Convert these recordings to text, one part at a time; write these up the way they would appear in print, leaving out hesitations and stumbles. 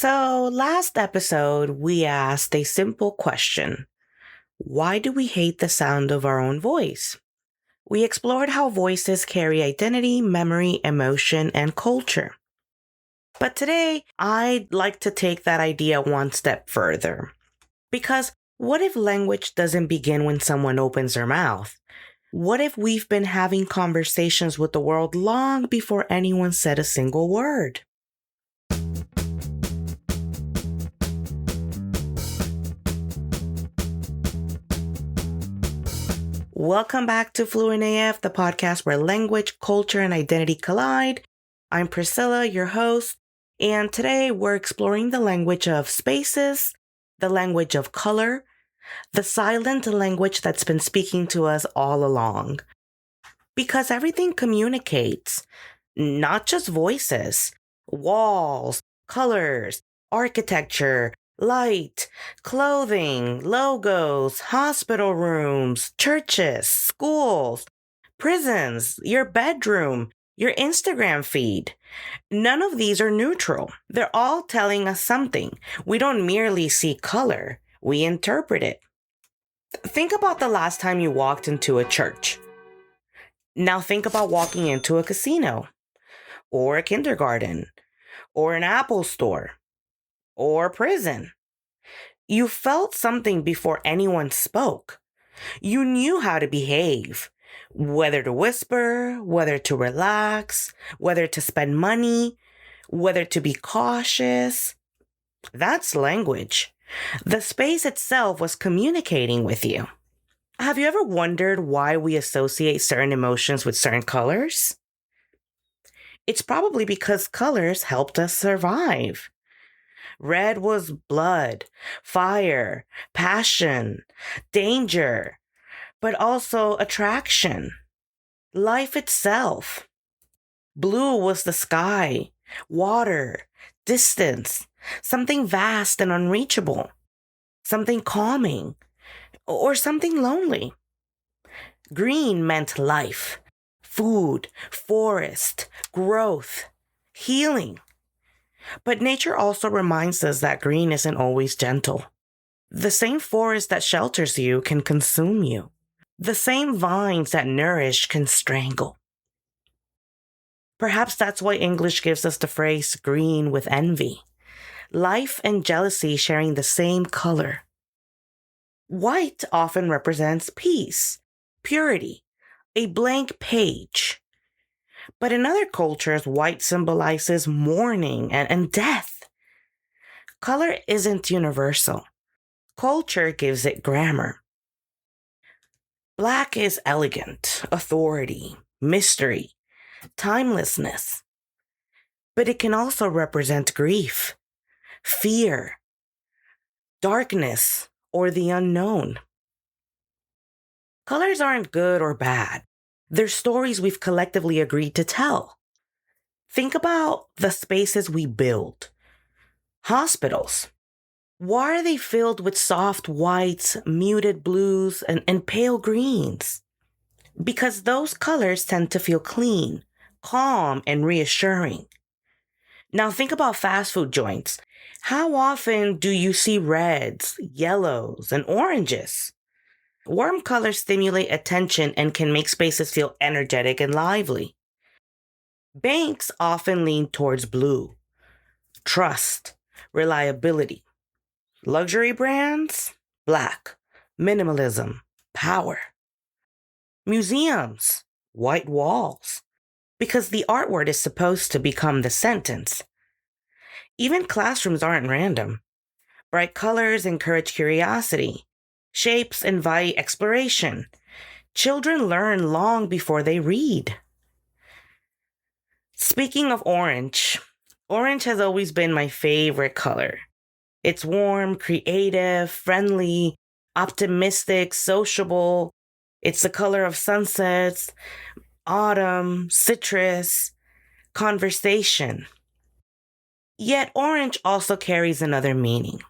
So, last episode, we asked a simple question. Why do we hate the sound of our own voice? We explored how voices carry identity, memory, emotion, and culture. But today, I'd like to take that idea one step further. Because what if language doesn't begin when someone opens their mouth? What if we've been having conversations with the world long before anyone said a single word? Welcome back to Fluent AF, the podcast where language, culture, and identity collide. I'm Priscilla, your host, and today we're exploring the language of spaces, the language of color, the silent language that's been speaking to us all along. Because everything communicates, not just voices, walls, colors, architecture, light, clothing, logos, hospital rooms, churches, schools, prisons, your bedroom, your Instagram feed. None of these are neutral. They're all telling us something. We don't merely see color, we interpret it. Think about the last time you walked into a church. Now think about walking into a casino, or a kindergarten, or an Apple store, or prison. You felt something before anyone spoke. You knew how to behave, whether to whisper, whether to relax, whether to spend money, whether to be cautious. That's language. The space itself was communicating with you. Have you ever wondered why we associate certain emotions with certain colors? It's probably because colors helped us survive. Red was blood, fire, passion, danger, but also attraction, life itself. Blue was the sky, water, distance, something vast and unreachable, something calming, or something lonely. Green meant life, food, forest, growth, healing. But nature also reminds us that green isn't always gentle. The same forest that shelters you can consume you. The same vines that nourish can strangle. Perhaps that's why English gives us the phrase green with envy. Life and jealousy sharing the same color. White often represents peace, purity, a blank page. But in other cultures, white symbolizes mourning and death. Color isn't universal. Culture gives it grammar. Black is elegant, authority, mystery, timelessness. But it can also represent grief, fear, darkness, or the unknown. Colors aren't good or bad. They're stories we've collectively agreed to tell. Think about the spaces we build. Hospitals. Why are they filled with soft whites, muted blues, and pale greens? Because those colors tend to feel clean, calm, and reassuring. Now think about fast food joints. How often do you see reds, yellows, and oranges? Warm colors stimulate attention and can make spaces feel energetic and lively. Banks often lean towards blue. Trust, reliability. Luxury brands, black. Minimalism, power. Museums, white walls. Because the artwork is supposed to become the sentence. Even classrooms aren't random. Bright colors encourage curiosity. Shapes invite exploration. Children learn long before they read. Speaking of orange, orange has always been my favorite color. It's warm, creative, friendly, optimistic, sociable. It's the color of sunsets, autumn, citrus, conversation. Yet orange also carries another meaning.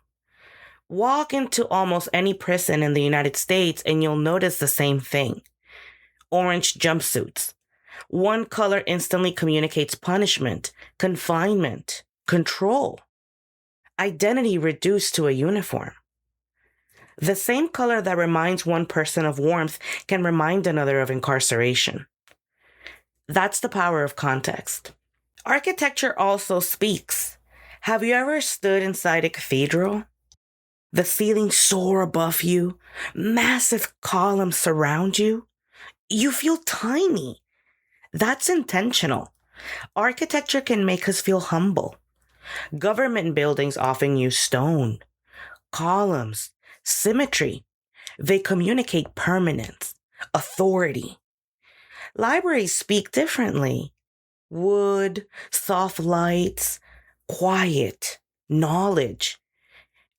Walk into almost any prison in the United States and you'll notice the same thing. Orange jumpsuits. One color instantly communicates punishment, confinement, control. identity reduced to a uniform. The same color that reminds one person of warmth can remind another of incarceration. That's the power of context. Architecture also speaks. Have you ever stood inside a cathedral? The ceiling soar above you, massive columns surround you. You feel tiny. That's intentional. Architecture can make us feel humble. Government buildings often use stone, columns, symmetry. They communicate permanence, authority. Libraries speak differently. Wood, soft lights, quiet, knowledge.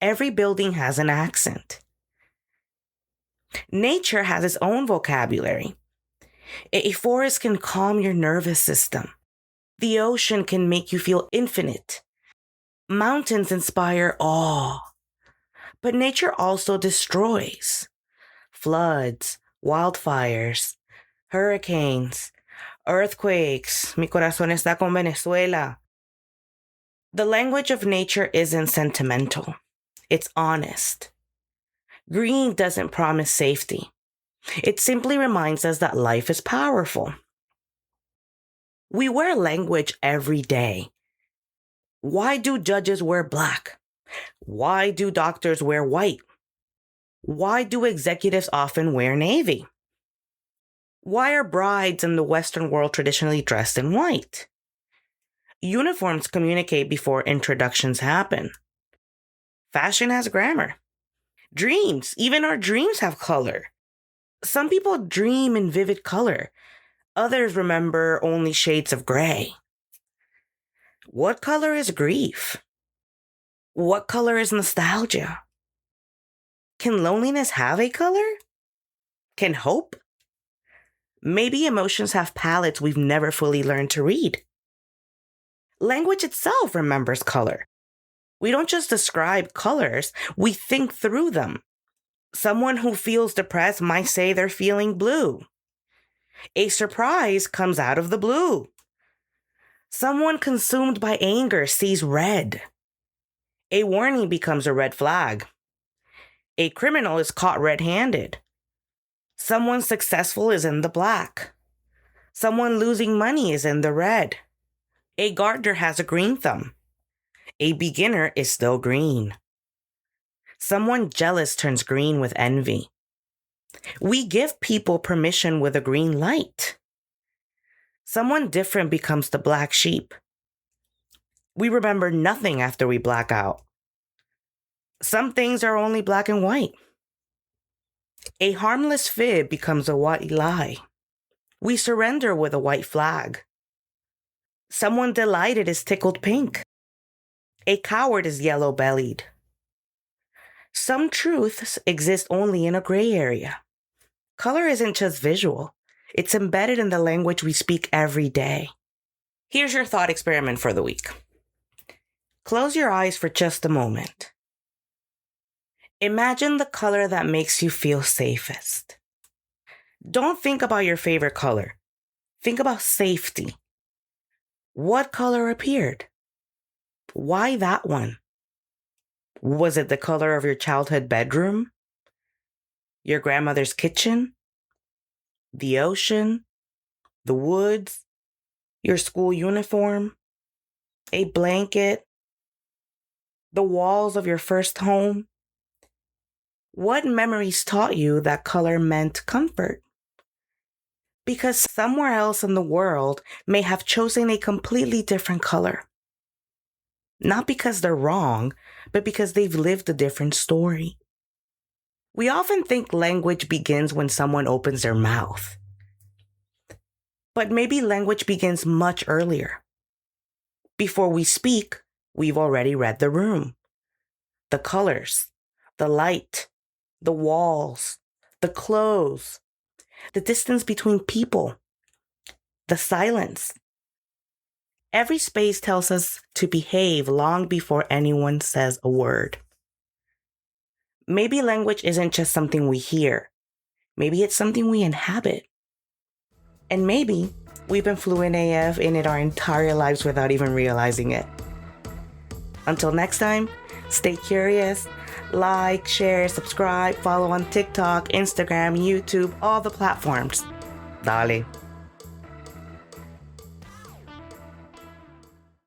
Every building has an accent. Nature has its own vocabulary. A forest can calm your nervous system. The ocean can make you feel infinite. Mountains inspire awe. But nature also destroys. Floods, wildfires, hurricanes, earthquakes. Mi corazón está con Venezuela. The language of nature isn't sentimental. It's honest. Green doesn't promise safety. It simply reminds us that life is powerful. We wear language every day. Why do judges wear black? Why do doctors wear white? Why do executives often wear navy? Why are brides in the Western world traditionally dressed in white? Uniforms communicate before introductions happen. Fashion has grammar. Dreams, even our dreams have color. Some people dream in vivid color. Others remember only shades of gray. What color is grief? What color is nostalgia? Can loneliness have a color? Can hope? Maybe emotions have palettes we've never fully learned to read. Language itself remembers color. We don't just describe colors, we think through them. Someone who feels depressed might say they're feeling blue. A surprise comes out of the blue. Someone consumed by anger sees red. A warning becomes a red flag. A criminal is caught red-handed. Someone successful is in the black. Someone losing money is in the red. A gardener has a green thumb. A beginner is still green. Someone jealous turns green with envy. We give people permission with a green light. Someone different becomes the black sheep. We remember nothing after we black out. Some things are only black and white. A harmless fib becomes a white lie. We surrender with a white flag. Someone delighted is tickled pink. A coward is yellow-bellied. Some truths exist only in a gray area. Color isn't just visual. It's embedded in the language we speak every day. Here's your thought experiment for the week. Close your eyes for just a moment. Imagine the color that makes you feel safest. Don't think about your favorite color. Think about safety. What color appeared? Why that one? Was it the color of your childhood bedroom? Your grandmother's kitchen? The ocean? The woods? Your school uniform? A blanket? The walls of your first home? What memories taught you that color meant comfort? Because somewhere else in the world may have chosen a completely different color. Not because they're wrong, but because they've lived a different story. We often think language begins when someone opens their mouth. But maybe language begins much earlier. Before we speak, we've already read the room. The colors, the light, the walls, the clothes, the distance between people, the silence. Every space tells us to behave long before anyone says a word. Maybe language isn't just something we hear. Maybe it's something we inhabit. And maybe we've been fluent AF in it our entire lives without even realizing it. Until next time, stay curious. Like, share, subscribe, follow on TikTok, Instagram, YouTube, all the platforms. Dale.